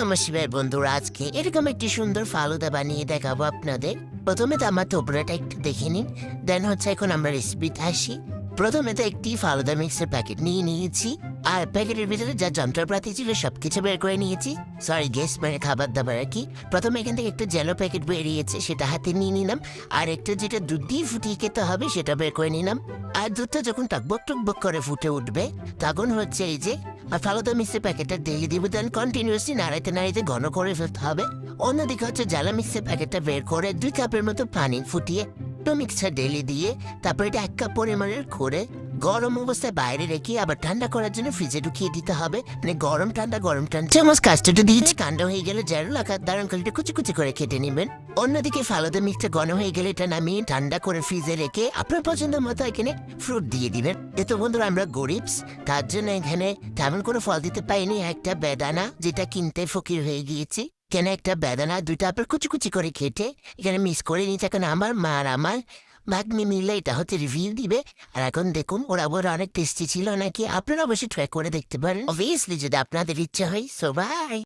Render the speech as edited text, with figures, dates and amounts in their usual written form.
নমস্কার বন্ধুরা, আজকে এরকম একটি সুন্দর ফালুদা বানিয়ে দেখাবো আপনাদের। প্রথমে তো আমার তোবড়াটা একটু দেখে নিন, দেন হচ্ছে এখন আমরা রেসিপিতে আসি। প্রথমে তো একটি ফালুদা মিক্সের প্যাকেট নিয়ে নিয়েছি, আর প্যাকেটের ভিতরে যা যন্ত্রপাতি ছিল সবকিছু বের করে নিয়েছি। সরি গেস, মানে খাবার দাবার আর কি। প্রথমে এখান থেকে একটা জেলো প্যাকেট বেরিয়েছে, সেটা হাতে নিয়ে নিলাম। আর একটা যেটা দুধ দিয়ে ফুটিয়ে খেতে হবে সেটা বের করে নিলাম। আর দুধটা যখন টকবক টকবক করে ফুটে উঠবে, তখন হচ্ছে এই যে ফালুদা মিক্সের প্যাকেটটা দিয়ে দিব, দেন কন্টিনিউসলি নাড়াইতে নাড়াইতে ঘন করে ফেলতে হবে। অন্যদিকে হচ্ছে জ্বালা মিক্সের প্যাকেটটা বের করে 2 কাপের মতো পানি ফুটিয়ে তো মিক্সার ঢেলে দিয়ে তারপরে এটা 1 কাপ পরিমাণের করে গরম অবস্থায় বাইরে রেখে আবার ঠান্ডা করার জন্য ফ্রিজে ঢুকিয়ে দিতে হবে। মানে গরম ঠান্ডা চামচ কাস্টার্ডটা দিয়েছি, কাণ্ড হয়ে গেলে জারু লাগার দারুণ করে এটা কুচি কুচি করে কেটে নেবেন। অন্যদিকে ফালুদা মিক্সটা ঘন হয়ে গেলে এটা নামিয়ে ঠান্ডা করে ফ্রিজে রেখে আপনার পছন্দ মতো এখানে ফ্রুট দিয়ে দিবেন। এত বন্ধুরা আমরা গরিবস, তার জন্য এখানে তেমন কোনো ফল দিতে পাইনি। একটা বেদানা যেটা কিনতে ফকির হয়ে গিয়েছি, কেন একটা বেদানা 2টা আপেল কুচি কুচি করে কেটে এখানে মিক্স করে নিচ্ছে। এখন আমার মা আর আমার ভাগ্নি মিলে এটা হচ্ছে রিভিউ দিবে। আর এখন দেখুন ওরা অনেক টেস্টি ছিল নাকি, আপনারা অবশ্যই ট্রাই করে দেখতে পারেন অবভিয়াসলি যদি আপনাদের ইচ্ছা হয়। So by.